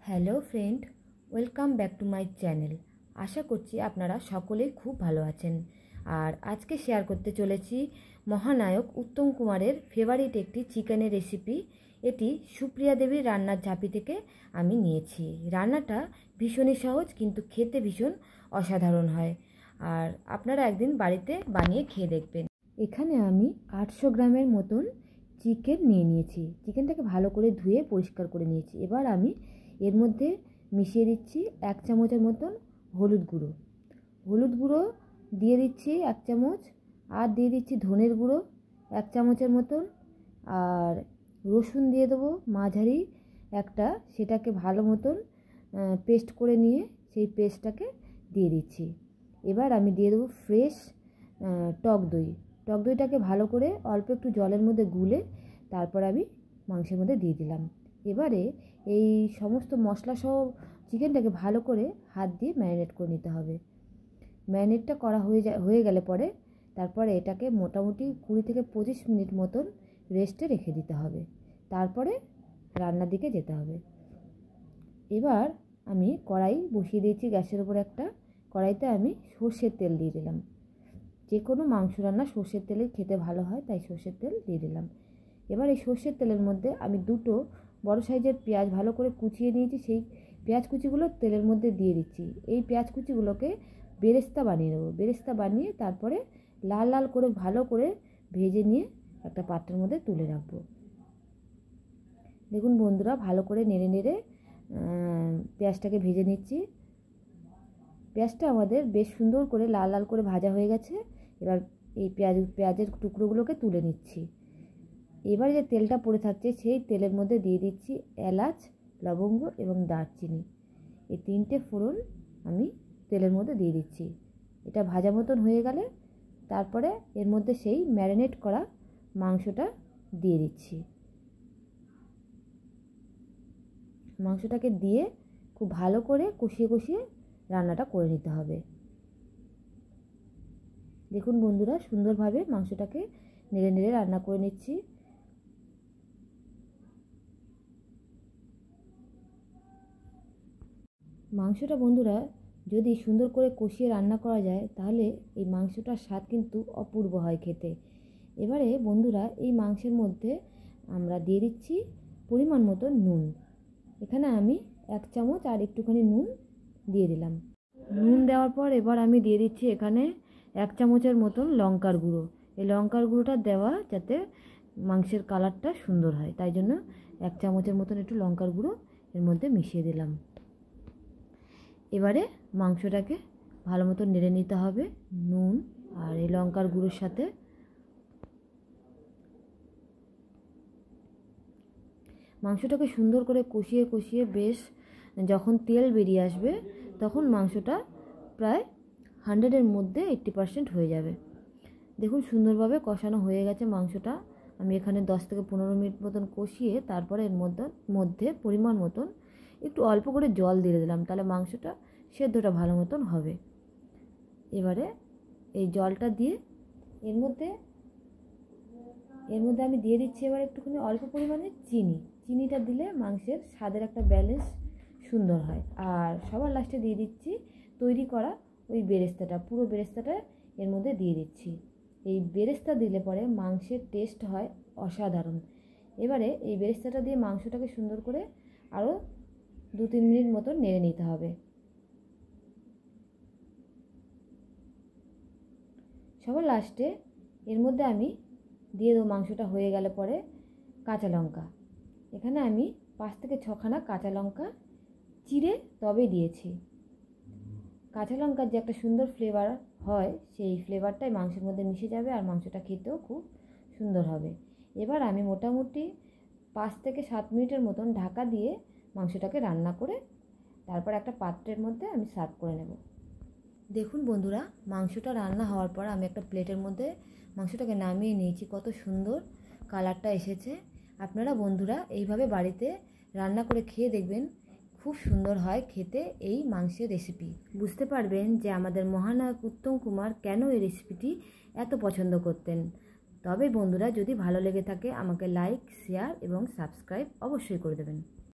Hello friend, welcome back to my channel. আশা করছি আপনারা সকলেই খুব ভালো আছেন। আর আজকে শেয়ার করতে চলেছি মহানায়ক উত্তম কুমারের ফেভারিট একটি চিকেনের রেসিপি। এটি সুপ্রিয়া দেবীর রান্নার ঝাঁপি থেকে আমি নিয়েছি। রান্নাটা ভীষণই সহজ, কিন্তু খেতে ভীষণ অসাধারণ হয়। আর আপনারা একদিন বাড়িতে বানিয়ে খেয়ে দেখবেন। এখানে আমি 800 গ্রামের মতন চিকেন নিয়ে নিয়েছি। চিকেনটাকে ভালো করে ধুয়ে পরিষ্কার করে নিয়েছি। এবার আমি এর মধ্যে মিশিয়ে দিচ্ছি 1 চামচের মতন হলুদ গুঁড়ো দিয়ে দিচ্ছি 1 চামচ, আর দিয়ে দিচ্ছি ধনের গুঁড়ো 1 চামচের মতন, আর রসুন দিয়ে দেবো মাঝারি একটা, সেটাকে ভালো মতন পেস্ট করে নিয়ে সেই পেস্টটাকে দিয়ে দিচ্ছি। এবার আমি দিয়ে দেবো ফ্রেশ টক দইটাকে ভালো করে অল্প একটু জলের মধ্যে গুলে তারপর আমি মাংসের মধ্যে দিয়ে দিলাম। এবারে এই সমস্ত মশলা সহ চিকেনটাকে ভালো করে হাত দিয়ে ম্যারিনেট করে নিতে হবে। ম্যারিনেটটা করা হয়ে গেলে পরে তারপরে এটাকে মোটামুটি 20 থেকে 25 মিনিট মতন রেস্টে রেখে দিতে হবে। তারপরে রান্নার দিকে যেতে হবে। এবার আমি কড়াই বসিয়ে দিয়েছি গ্যাসের উপর একটা। কড়াইতে আমি সর্ষের তেল দিয়ে দিলাম। যে কোনো মাংস রান্না সর্ষের তেলে খেতে ভালো হয়, তাই সর্ষের তেল দিয়ে দিলাম। এবার এই সর্ষের তেলের মধ্যে আমি 2 বড় সাইজের পেঁয়াজ ভালো করে কুচিয়ে নিয়েছি, সেই পেঁয়াজ কুচিগুলো তেলের মধ্যে দিয়ে দিচ্ছি। এই পেঁয়াজ কুচিগুলোকে বেরেস্তা বানিয়ে নেবো। বেরেস্তা বানিয়ে তারপরে লাল লাল করে ভালো করে ভেজে নিয়ে একটা পাত্রের মধ্যে তুলে রাখবো। দেখুন বন্ধুরা, ভালো করে নেড়ে নেড়ে পেঁয়াজটাকে ভেজে নিচ্ছি। পেঁয়াজটা আমাদের বেশ সুন্দর করে লাল লাল করে ভাজা হয়ে গেছে। এবার এই পেঁয়াজের টুকরোগুলোকে তুলে নিচ্ছি। এবার যে তেলটা পড়ে থাকছে সেই তেলের মধ্যে দিয়ে দিচ্ছি এলাচ, লবঙ্গ এবং দারচিনি। এই 3টে ফোড়ন আমি তেলের মধ্যে দিয়ে দিচ্ছি। এটা ভাজা মতন হয়ে গেলে তারপরে এর মধ্যে সেই ম্যারিনেট করা মাংসটা দিয়ে দিচ্ছি। মাংসটাকে দিয়ে খুব ভালো করে কষিয়ে কষিয়ে রান্নাটা করে নিতে হবে। দেখুন বন্ধুরা, সুন্দরভাবে মাংসটাকে নেড়ে নেড়ে রান্না করে নিচ্ছি। মাংসটা বন্ধুরা যদি সুন্দর করে কষিয়ে রান্না করা যায় তাহলে এই মাংসটার স্বাদ কিন্তু অপূর্ব হয় খেতে। এবারে বন্ধুরা এই মাংসের মধ্যে আমরা দিয়ে দিচ্ছি পরিমাণ মতো নুন। এখানে আমি 1 চামচ আর একটুখানি নুন দিয়ে দিলাম। নুন দেওয়ার পর এবার আমি দিয়ে দিচ্ছি এখানে 1 চামচের মতন লঙ্কার গুঁড়ো। এই লঙ্কার গুঁড়োটা দেওয়া যাতে মাংসের কালারটা সুন্দর হয়, তাই জন্য 1 চামচের মতন একটু লঙ্কার গুঁড়ো এর মধ্যে মিশিয়ে দিলাম। এবারে মাংসটাকে ভালো মতো নেড়ে নিতে হবে নুন আর এই লঙ্কার গুঁড়োর সাথে। মাংসটাকে সুন্দর করে কষিয়ে কষিয়ে বেশ যখন তেল বেরিয়ে আসবে তখন মাংসটা প্রায় 100-এর মধ্যে 80% হয়ে যাবে। দেখুন সুন্দরভাবে কষানো হয়ে গেছে মাংসটা। আমি এখানে 10 থেকে 15 মিনিট মতন কষিয়ে তারপরে এর মধ্যে পরিমাণ মতন একটু অল্প করে জল দিয়ে দিলাম, তাহলে মাংসটা সেদ্ধটা ভালো মতন হবে। এবারে এই জলটা দিয়ে এর মধ্যে আমি দিয়ে দিচ্ছি এবার একটুখানি অল্প পরিমাণে চিনিটা দিলে মাংসের স্বাদের একটা ব্যালেন্স সুন্দর হয়। আর সবার লাস্টে দিয়ে দিচ্ছি তৈরি করা ওই বেরেস্তাটা, পুরো বেরেস্তাটা এর মধ্যে দিয়ে দিচ্ছি। এই বেরেস্তা দিলে পরে মাংসের টেস্ট হয় অসাধারণ। এবারে এই বেরেস্তাটা দিয়ে মাংসটাকে সুন্দর করে আরও 2-3 মিনিট মতো নেড়ে নিতে হবে। সবার লাস্টে এর মধ্যে আমি দিয়ে দেবো মাংসটা হয়ে গেলে পরে কাঁচা লঙ্কা। এখানে আমি 5 থেকে 6খানা কাঁচা লঙ্কা চিড়ে তবে দিয়েছি। কাঁচা লঙ্কার যে একটা সুন্দর ফ্লেভার হয় সেই ফ্লেভারটাই মাংসের মধ্যে মিশে যাবে আর মাংসটা খেতেও খুব সুন্দর হবে। এবার আমি মোটামুটি 5 থেকে 7 মিনিটের মতন ঢাকা দিয়ে মাংসটাকে রান্না করে তারপর একটা পাত্রের মধ্যে আমি সার্ভ করে নেব। দেখুন বন্ধুরা, মাংসটা রান্না হওয়ার পর আমি একটা প্লেটের মধ্যে মাংসটাকে নামিয়ে নিয়েছি। কত সুন্দর কালারটা এসেছে। আপনারা বন্ধুরা এইভাবে বাড়িতে রান্না করে খেয়ে দেখবেন, খুব সুন্দর হয় খেতে এই মাংসের রেসিপি। বুঝতে পারবেন যে আমাদের মহানায়ক উত্তম কুমার কেন এই রেসিপিটি এত পছন্দ করতেন। তবে বন্ধুরা যদি ভালো লেগে থাকে আমাকে লাইক, শেয়ার এবং সাবস্ক্রাইব অবশ্যই করে দেবেন।